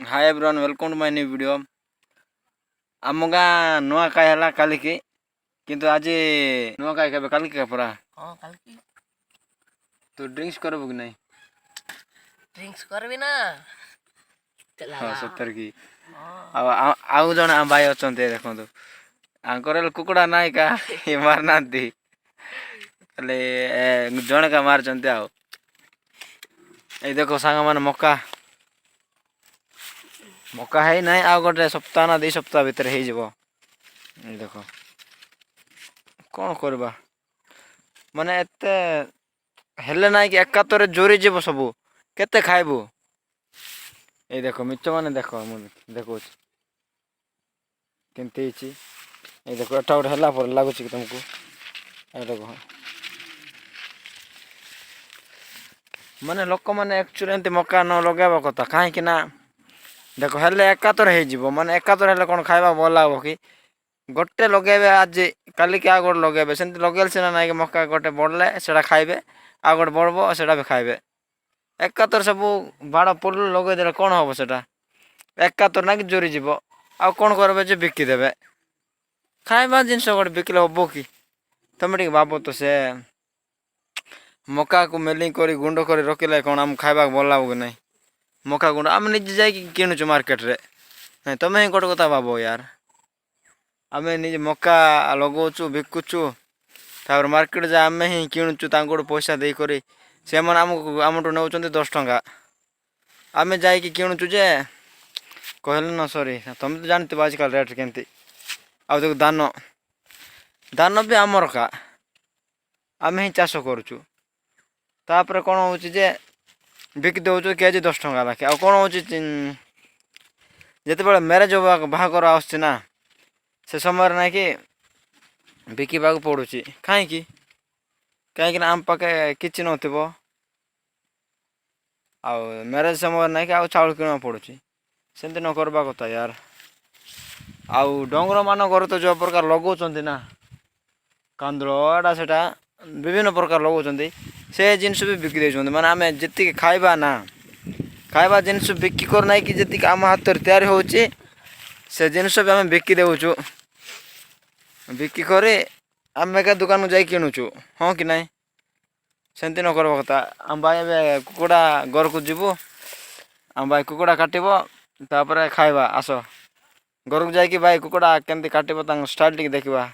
Hi everyone welcome to my new video. आम गाँ नुआखाई है काली की किंतु आज नुआखाई के काली के परा हां काल की तू ड्रिंक्स करबो कि नहीं? ड्रिंक्स करबी ना हां सत्तर की आउ जण भाई अछंते देखंतु आंकर कुकुड़ा नाय का ये मारना दी ले जण का मार चंते आउ ए देखो सांग मान मक्का है ना आ गोटे सप्ताह ना 2 सप्ताह भीतर हो जब देख कौन करवा माने एते हेले ना कि एकातर जोरी जीव सब केते खाइबू ये देख मिच माने देख देखो केमती ये देख एटा गोटे है पर लगुच कि तुमको देख माने लोक मैंने एक्चुअली एमती मक्का न लगेबा कथा कहीं ना देख हेले एकातर हो माने एकातर हेले कौन खाइबा भल लगे कि गोटे लगे आज काली क्या गोटे लगे से लगे सीना ना कि मक्का गोटे बढ़ले से खाइबे आ गोटे बढ़ब से भी खाइबे एकातर सब बाड़ पुल लगे कौन हम से एकातर ना कि जोरी जीव आ कौन करबे जे बिकिदेवे खाइबा जिनस गोटे बिकले हम कि तुम टे भाव तो से मक्का को मेलिंग कर गुंड कर रखिले कौन आम खाइबा भल लगे कि नहीं मक्का गुंड आम निजे जा किणुचु मार्केट रे तुम्हें ही गोटे कथा भाव यार आम निजे मक्का लगौचु बिकुचु तापर मार्केट जा आम ही किणुचु पैसा देकर से आमठू नौ 10 टंका आम जा किणुचु जे कहले न सॉरी तुम तो जानते आजकल रेट केमती आ देख धान धान भी आमर का आम ही चाष करुचु तापर कौन हो बिकी दौचु केजी 10 टंका लाखे आ कौन हो जिते मैरेज बाहागर आसना से समय ना कि बिकवा पड़ू कहीं कहीं आम पाखे कि नथिब आ मैरेज समय ना कि चाउल किणवा पड़ू सेमती न करवा कथा यार आउ डंगर मान घर तो जो प्रकार लगौंट ना कांदड़ एटा से विभिन्न प्रकार लगौंट से जिनस भी बिकी दे माने आम जी खाइबा ना खाइबा जिनस बिकी कर ना कि जी आम हाथ तैयारी होची से जिनस भी आम बिकी देचु बिकी करे आम एक दुकान को जाई किणुचु हाँ कि नहीं सेमती न करवा कथा आम भाई कुकुड़ा घर को जीवु आम भाई कुकुड़ा काटब तापर खाइबा आस घर को जाकि भाई कुकुड़ा केमती काटब स्टाइल टी देखा